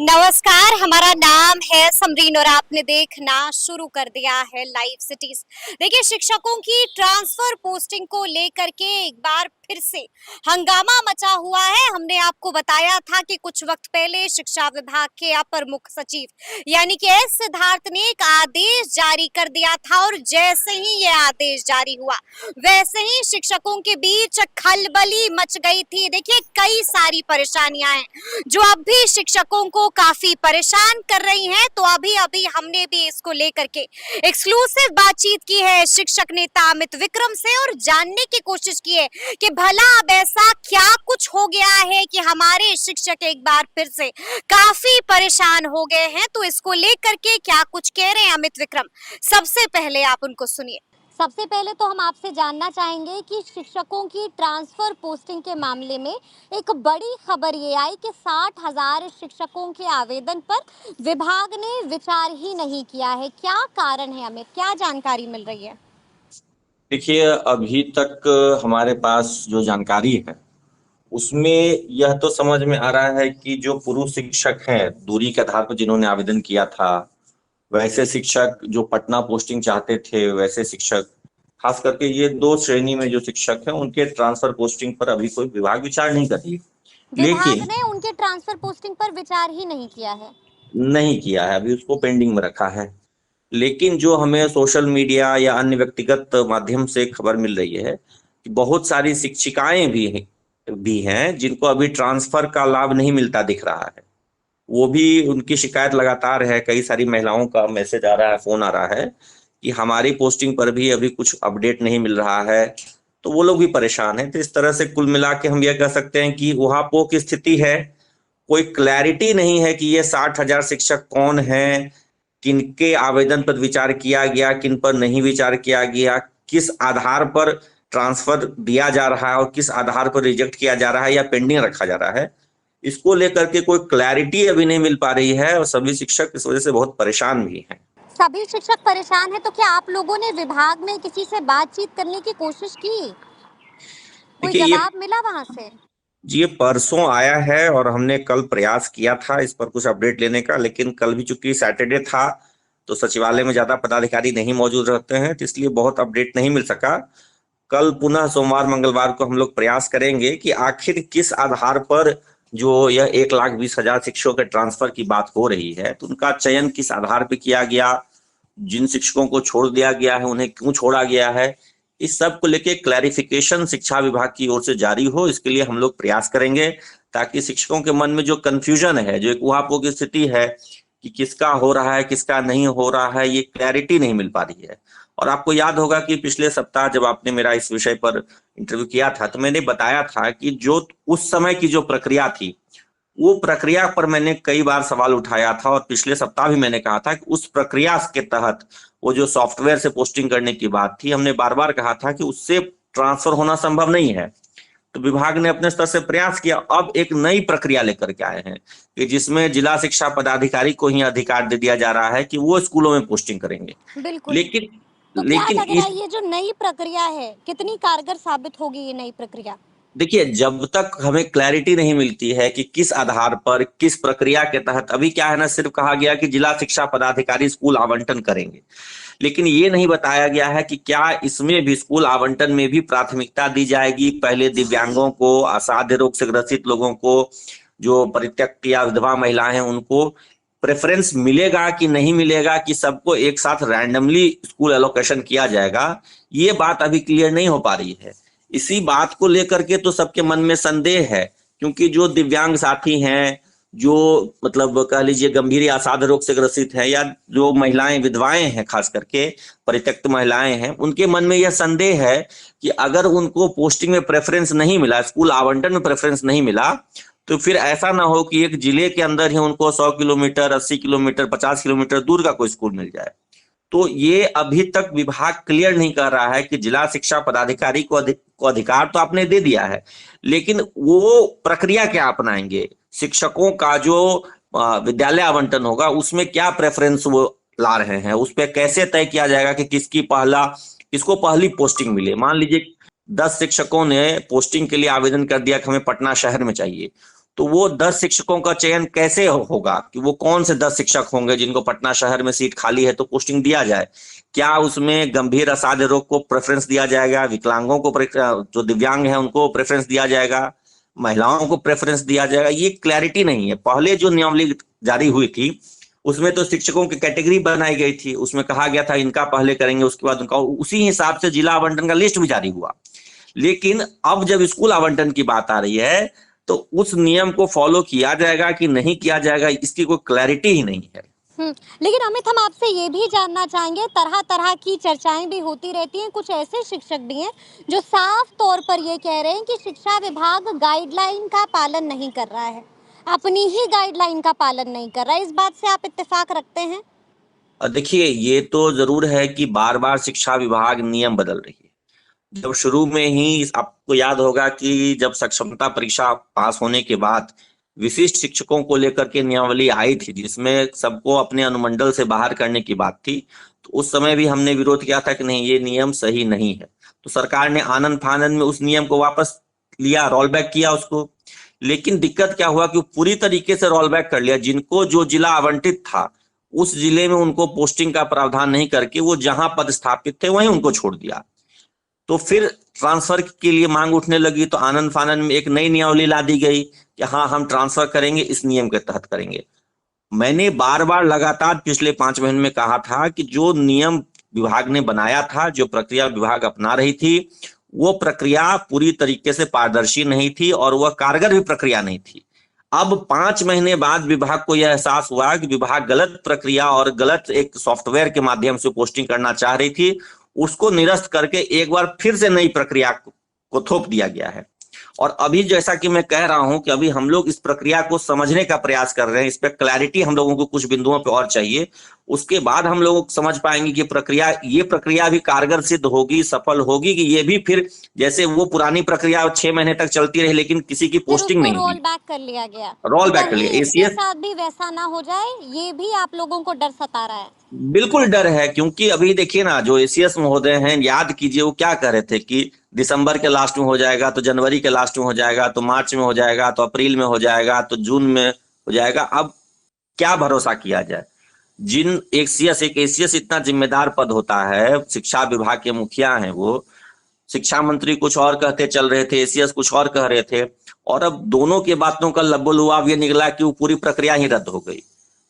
नमस्कार, हमारा नाम है समरीन और आपने देखना शुरू कर दिया है लाइव सिटीज। देखिए, शिक्षकों की ट्रांसफर पोस्टिंग को लेकर के एक बार फिर से हंगामा मचा हुआ है। हमने आपको बताया था कि कुछ वक्त पहले शिक्षा विभाग के अपर मुख्य सचिव यानी कि एस सिद्धार्थ ने एक आदेश जारी कर दिया था और जैसे ही ये आदेश जारी हुआ वैसे ही शिक्षकों के बीच खलबली मच गई थी। देखिए, कई सारी परेशानियां हैं जो अब भी शिक्षकों को काफी परेशान कर रही हैं। तो अभी अभी हमने भी इसको लेकर के एक्सक्लूसिव बातचीत की है शिक्षक नेता अमित विक्रम से और जानने की कोशिश की है कि भला अब ऐसा क्या कुछ हो गया है कि हमारे शिक्षक एक बार फिर से काफी परेशान हो गए हैं। तो इसको लेकर के क्या कुछ कह रहे हैं अमित विक्रम, सबसे पहले आप उनको सुनिए। सबसे पहले तो हम आपसे जानना चाहेंगे कि शिक्षकों की ट्रांसफर पोस्टिंग के मामले में एक बड़ी खबर ये आई कि 60,000 शिक्षकों के आवेदन पर विभाग ने विचार ही नहीं किया है। क्या कारण है अमित, क्या जानकारी मिल रही है? देखिए, अभी तक हमारे पास जो जानकारी है उसमें यह तो समझ में आ रहा है कि जो पुरुष शिक्षक हैं दूरी के आधार पर जिन्होंने आवेदन किया था, वैसे शिक्षक जो पटना पोस्टिंग चाहते थे, वैसे शिक्षक, खास करके ये दो श्रेणी में जो शिक्षक हैं उनके ट्रांसफर पोस्टिंग पर अभी कोई विभाग विचार नहीं कर रही। विभाग लेकिन ने उनके ट्रांसफर पोस्टिंग पर विचार ही नहीं किया है। नहीं किया है, अभी उसको पेंडिंग में रखा है। लेकिन जो हमें सोशल मीडिया या अन्य व्यक्तिगत माध्यम से खबर मिल रही है कि बहुत सारी शिक्षिकाएं भी हैं जिनको अभी ट्रांसफर का लाभ नहीं मिलता दिख रहा है। वो भी, उनकी शिकायत लगातार है, कई सारी महिलाओं का मैसेज आ रहा है, फोन आ रहा है कि हमारी पोस्टिंग पर भी अभी कुछ अपडेट नहीं मिल रहा है। तो वो लोग भी परेशान हैं। तो इस तरह से कुल मिला के हम यह कह सकते हैं कि ऊहापोह की स्थिति है। कोई क्लैरिटी नहीं है कि ये 60,000 शिक्षक कौन हैं, किनके आवेदन पर विचार किया गया, किन पर नहीं विचार किया गया, किस आधार पर ट्रांसफर दिया जा रहा है और किस आधार पर रिजेक्ट किया जा रहा है या पेंडिंग रखा जा रहा है। इसको लेकर के कोई क्लैरिटी अभी नहीं मिल पा रही है और सभी शिक्षक इस वजह से बहुत परेशान भी हैं। सभी शिक्षक परेशान हैं, तो क्या आप लोगों ने विभाग में किसी से बातचीत करने की कोशिश की? कोई देखिए, जवाब मिला वहां से? ये परसों आया है और हमने कल प्रयास किया था इस पर कुछ अपडेट लेने का, लेकिन कल भी चूंकि सैटरडे था तो सचिवालय में ज्यादा पदाधिकारी नहीं मौजूद रहते हैं, तो इसलिए बहुत अपडेट नहीं मिल सका। कल पुनः सोमवार मंगलवार को हम लोग प्रयास करेंगे कि आखिर किस आधार पर जो यह 1,20,000 शिक्षकों के ट्रांसफर की बात हो रही है, तो उनका चयन किस आधार पर किया गया, जिन शिक्षकों को छोड़ दिया गया है उन्हें क्यों छोड़ा गया है, इस सब को लेके क्लैरिफिकेशन शिक्षा विभाग की ओर से जारी हो। इसके लिए हम लोग प्रयास करेंगे ताकि शिक्षकों के मन में जो कंफ्यूजन है, जो एक ऊहापोह की स्थिति है कि किसका हो रहा है किसका नहीं हो रहा है, ये क्लैरिटी नहीं मिल पा रही है। और आपको याद होगा कि पिछले सप्ताह जब आपने मेरा इस विषय पर इंटरव्यू किया था तो मैंने बताया था कि जो उस समय की जो प्रक्रिया थी, वो प्रक्रिया पर मैंने कई बार सवाल उठाया था और पिछले सप्ताह भी मैंने कहा था कि उस प्रक्रिया के तहत वो जो सॉफ्टवेयर से पोस्टिंग करने की बात थी, हमने बार बार कहा था कि उससे ट्रांसफर होना संभव नहीं है। तो विभाग ने अपने स्तर से प्रयास किया। अब एक नई प्रक्रिया लेकर के आए हैं कि जिसमें जिला शिक्षा पदाधिकारी को ही अधिकार दे दिया जा रहा है कि वो स्कूलों में पोस्टिंग करेंगे। बिल्कुल। लेकिन तो क्या लेकिन लग रहा इस है ये जो नई प्रक्रिया है कितनी कारगर साबित होगी ये नई प्रक्रिया? देखिए, जब तक हमें क्लैरिटी नहीं मिलती है कि किस आधार पर किस प्रक्रिया के तहत, अभी क्या है ना, सिर्फ कहा गया कि जिला शिक्षा पदाधिकारी स्कूल आवंटन करेंगे, लेकिन ये नहीं बताया गया है कि क्या इसमें भी स्कूल आवंटन में भी प्राथमिकता दी जाएगी। पहले दिव्यांगों को, असाध्य रोग से ग्रसित लोगों को, जो परित्यक्त या विधवा महिलाएं हैं उनको प्रेफरेंस मिलेगा कि नहीं मिलेगा, कि सबको एक साथ रैंडमली स्कूल एलोकेशन किया जाएगा, ये बात अभी क्लियर नहीं हो पा रही है। इसी बात को लेकर के तो सबके मन में संदेह है, क्योंकि जो दिव्यांग साथी हैं, जो मतलब कह लीजिए गंभीर या असाध्य रोग से ग्रसित है, या जो महिलाएं विधवाएं हैं, खास करके परित्यक्त महिलाएं हैं, उनके मन में यह संदेह है कि अगर उनको पोस्टिंग में प्रेफरेंस नहीं मिला, स्कूल आवंटन में प्रेफरेंस नहीं मिला, तो फिर ऐसा ना हो कि एक जिले के अंदर ही उनको 100 किलोमीटर, 80 किलोमीटर, 50 किलोमीटर दूर का कोई स्कूल मिल जाए। तो ये अभी तक विभाग क्लियर नहीं कर रहा है कि जिला शिक्षा पदाधिकारी को अधिकार तो आपने दे दिया है, लेकिन वो प्रक्रिया क्या अपनाएंगे, शिक्षकों का जो विद्यालय आवंटन होगा उसमें क्या प्रेफरेंस वो ला रहे हैं, उस पर कैसे तय किया जाएगा कि किसको पहली पोस्टिंग मिले। मान लीजिए 10 शिक्षकों ने पोस्टिंग के लिए आवेदन कर दिया कि हमें पटना शहर में चाहिए, तो वो 10 शिक्षकों का चयन कैसे होगा, कि वो कौन से 10 शिक्षक होंगे जिनको पटना शहर में सीट खाली है तो पोस्टिंग दिया जाए? क्या उसमें गंभीर असाध्य रोग को प्रेफरेंस दिया जाएगा, विकलांगों को जो दिव्यांग है उनको प्रेफरेंस दिया जाएगा, महिलाओं को प्रेफरेंस दिया जाएगा? ये क्लैरिटी नहीं है। पहले जो नियमावली जारी हुई थी उसमें तो शिक्षकों की कैटेगरी बनाई गई थी, उसमें कहा गया था इनका पहले करेंगे उसके बाद उनका, उसी हिसाब से जिला आवंटन का लिस्ट भी जारी हुआ। लेकिन अब जब स्कूल आवंटन की बात आ रही है तो उस नियम को फॉलो किया जाएगा कि नहीं किया जाएगा, इसकी कोई क्लैरिटी ही नहीं है। लेकिन अमित, हम आपसे ये भी जानना चाहेंगे, तरह तरह की चर्चाएं भी होती रहती हैं, कुछ ऐसे शिक्षक भी हैं जो साफ तौर पर ये कह रहे हैं कि शिक्षा विभाग गाइडलाइन का पालन नहीं कर रहा है, अपनी ही गाइडलाइन का पालन नहीं कर रहा है। इस बात से आप इत्तेफाक रखते हैं? देखिए, ये तो जरूर है कि बार बार शिक्षा विभाग नियम बदल रही है। जब शुरू में ही आपको याद होगा कि जब सक्षमता परीक्षा पास होने के बाद विशिष्ट शिक्षकों को लेकर के नियमावली आई थी जिसमें सबको अपने अनुमंडल से बाहर करने की बात थी, तो उस समय भी हमने विरोध किया था कि नहीं, ये नियम सही नहीं है। तो सरकार ने आनन फानन में उस नियम को वापस लिया, रोल बैक किया उसको। लेकिन दिक्कत क्या हुआ कि वो पूरी तरीके से रोल बैक कर लिया। जिनको जो जिला आवंटित था उस जिले में उनको पोस्टिंग का प्रावधान नहीं करके वो जहां पदस्थापित थे वहीं उनको छोड़ दिया। तो फिर ट्रांसफर के लिए मांग उठने लगी, तो आनंद फानन में एक नई नियमावली ला दी गई कि हाँ, हम ट्रांसफर करेंगे, इस नियम के तहत करेंगे। मैंने बार बार लगातार पिछले 5 महीने में कहा था कि जो नियम विभाग ने बनाया था, जो प्रक्रिया विभाग अपना रही थी, वो प्रक्रिया पूरी तरीके से पारदर्शी नहीं थी और वह कारगर भी प्रक्रिया नहीं थी। अब 5 महीने बाद विभाग को यह एहसास हुआ कि विभाग गलत प्रक्रिया और गलत एक सॉफ्टवेयर के माध्यम से पोस्टिंग करना चाह रही थी। उसको निरस्त करके एक बार फिर से नई प्रक्रिया को थोप दिया गया है। और अभी जैसा कि मैं कह रहा हूं कि अभी हम लोग इस प्रक्रिया को समझने का प्रयास कर रहे हैं, इस पर क्लैरिटी हम लोगों को कुछ बिंदुओं पे और चाहिए। उसके बाद हम लोग समझ पाएंगे कि ये प्रक्रिया भी कारगर सिद्ध होगी, सफल होगी, कि ये भी फिर जैसे वो पुरानी प्रक्रिया 6 महीने तक चलती रही लेकिन किसी की पोस्टिंग नहीं रोल हुई, बैक कर लिया गया। रोल बैक कर कहीं लिया। इसके साथ भी वैसा ना हो जाए, ये भी आप लोगों को डर सता रहा है? बिल्कुल डर है, क्योंकि अभी देखिए ना, जो एसीएस महोदय हैं, याद कीजिए वो क्या कह रहे थे कि दिसंबर के लास्ट में हो जाएगा, तो जनवरी के लास्ट में हो जाएगा, तो मार्च में हो जाएगा, तो अप्रैल में हो जाएगा, तो जून में हो जाएगा। अब क्या भरोसा किया जाए? एक एसीएस इतना जिम्मेदार पद होता है, शिक्षा विभाग के मुखिया हैं वो, शिक्षा मंत्री कुछ और कहते चल रहे थे, एसीएस कुछ और कह रहे थे, और अब दोनों के बातों का लबो-लुआब ये निकला कि वो पूरी प्रक्रिया ही रद्द हो गई।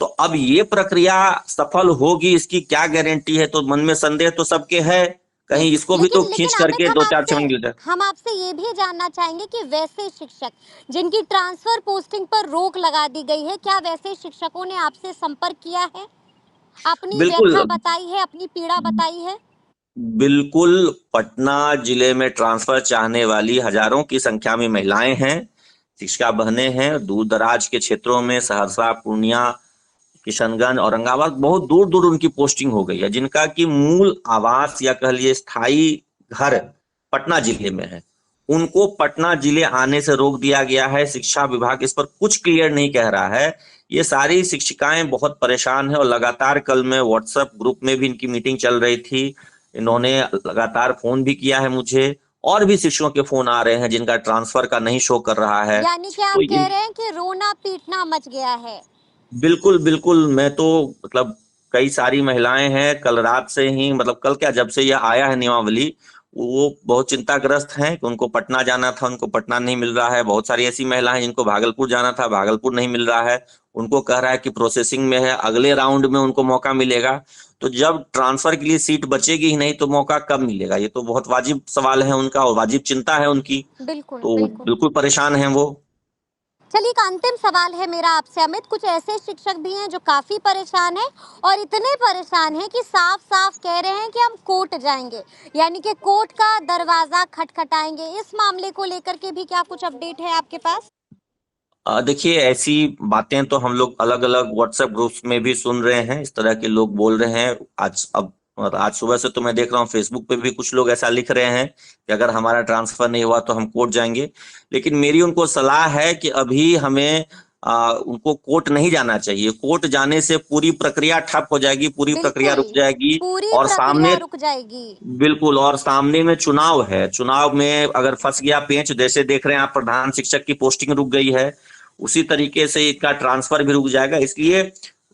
तो अब ये प्रक्रिया सफल होगी, इसकी क्या गारंटी है? तो मन में संदेह तो सबके है, कहीं इसको भी तो खींच करके 2-4 छह महीने। हम आपसे ये भी जानना चाहेंगे कि वैसे शिक्षक जिनकी ट्रांसफर पोस्टिंग पर रोक लगा दी गई है, क्या वैसे शिक्षकों ने आपसे संपर्क किया है, अपनी बिल्कुल व्यथा बताई है, अपनी पीड़ा बताई है? बिल्कुल, पटना जिले में ट्रांसफर चाहने वाली हजारों की संख्या में महिलाएं हैं, शिक्षिका बहनें हैं। दूर दराज के क्षेत्रों में सहरसा, पूर्णिया, किशनगंज, औरंगाबाद, बहुत दूर दूर उनकी पोस्टिंग हो गई है, जिनका कि मूल आवास या कह लिए स्थायी घर पटना जिले में है। उनको पटना जिले आने से रोक दिया गया है। शिक्षा विभाग इस पर कुछ क्लियर नहीं कह रहा है। ये सारी शिक्षिकाएं बहुत परेशान है और लगातार कल मैं व्हाट्सएप ग्रुप में भी इनकी मीटिंग चल रही थी, इन्होंने लगातार फोन भी किया है मुझे, और भी शिक्षकों के फोन आ रहे हैं जिनका ट्रांसफर का नहीं शो कर रहा है। यानी कि आप तो कह रहे हैं कि रोना पीटना मच गया है? बिल्कुल बिल्कुल, मैं तो मतलब कई सारी महिलाएं हैं, कल रात से ही, मतलब कल क्या, जब से यह आया है नियमावली, वो बहुत चिंताग्रस्त हैं कि उनको पटना जाना था, उनको पटना नहीं मिल रहा है। बहुत सारी ऐसी महिलाएं जिनको भागलपुर जाना था, भागलपुर नहीं मिल रहा है, उनको कह रहा है कि प्रोसेसिंग में है, अगले राउंड में उनको मौका मिलेगा। तो जब ट्रांसफर के लिए सीट बचेगी ही नहीं तो मौका कब मिलेगा? ये तो बहुत वाजिब सवाल है उनका और वाजिब चिंता है उनकी। बिल्कुल तो बिल्कुल। बिल्कुल परेशान हैं वो। चलिए, एक अंतिम सवाल है मेरा आपसे अमित। कुछ ऐसे शिक्षक भी हैं जो काफी परेशान हैं और इतने परेशान हैं कि साफ साफ कह रहे हैं कि हम कोर्ट जाएंगे, यानी कि कोर्ट का दरवाजा खटखटाएंगे। इस मामले को लेकर के भी क्या कुछ अपडेट है आपके पास? देखिए, ऐसी बातें तो हम लोग अलग अलग व्हाट्सएप ग्रुप्स में भी सुन रहे हैं, इस तरह के लोग बोल रहे हैं। आज सुबह से तो मैं देख रहा हूँ फेसबुक पे भी कुछ लोग ऐसा लिख रहे हैं कि अगर हमारा ट्रांसफर नहीं हुआ तो हम कोर्ट जाएंगे। लेकिन मेरी उनको सलाह है कि अभी हमें उनको कोर्ट नहीं जाना चाहिए। कोर्ट जाने से पूरी प्रक्रिया ठप हो जाएगी, पूरी प्रक्रिया रुक जाएगी, और सामने रुक जाएगी। बिल्कुल, और सामने में चुनाव है। चुनाव में अगर फंस गया पेंच, जैसे देख रहे हैं आप, प्रधान शिक्षक की पोस्टिंग रुक गई है, उसी तरीके से इनका ट्रांसफर भी रुक जाएगा। इसलिए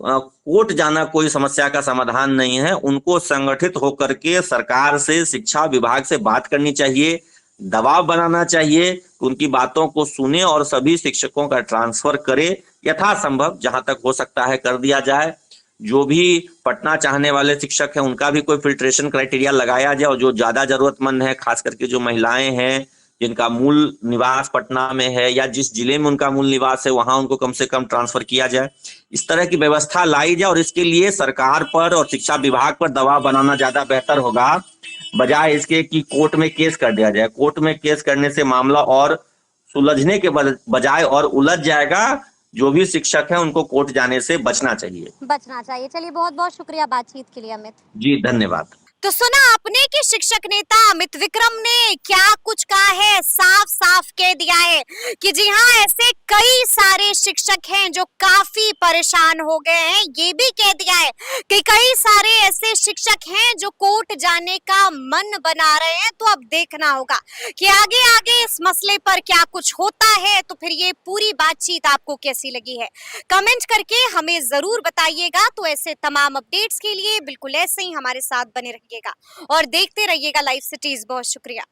कोर्ट जाना कोई समस्या का समाधान नहीं है। उनको संगठित होकर के सरकार से, शिक्षा विभाग से बात करनी चाहिए, दबाव बनाना चाहिए, उनकी बातों को सुने और सभी शिक्षकों का ट्रांसफर करे। यथासंभव जहां तक हो सकता है कर दिया जाए। जो भी पढ़ना चाहने वाले शिक्षक हैं उनका भी कोई फिल्ट्रेशन क्राइटेरिया लगाया जाए, और जो ज्यादा जरूरतमंद है, खास करके जो महिलाएं हैं जिनका मूल निवास पटना में है या जिस जिले में उनका मूल निवास है, वहां उनको कम से कम ट्रांसफर किया जाए। इस तरह की व्यवस्था लाई जाए, और इसके लिए सरकार पर और शिक्षा विभाग पर दबाव बनाना ज्यादा बेहतर होगा, बजाय इसके कि कोर्ट में केस कर दिया जाए। कोर्ट में केस करने से मामला और सुलझने के बजाय और उलझ जाएगा। जो भी शिक्षक हैं उनको कोर्ट जाने से बचना चाहिए। चलिए, बहुत बहुत शुक्रिया बातचीत के लिए अमित। जी धन्यवाद। तो सुना आपने कि शिक्षक नेता अमित विक्रम ने क्या कुछ कहा है। साफ साफ कह दिया है कि जी हाँ, ऐसे कई सारे शिक्षक हैं जो काफी परेशान हो गए हैं। ये भी कह दिया है कि कई सारे ऐसे शिक्षक हैं जो कोर्ट जाने का मन बना रहे हैं। तो अब देखना होगा कि आगे आगे इस मसले पर क्या कुछ होता है। तो फिर ये पूरी बातचीत आपको कैसी लगी है, कमेंट करके हमें जरूर बताइएगा। तो ऐसे तमाम अपडेट्स के लिए बिल्कुल ऐसे ही हमारे साथ बने रहिएगा और देखते रहिएगा लाइव सिटीज। बहुत शुक्रिया।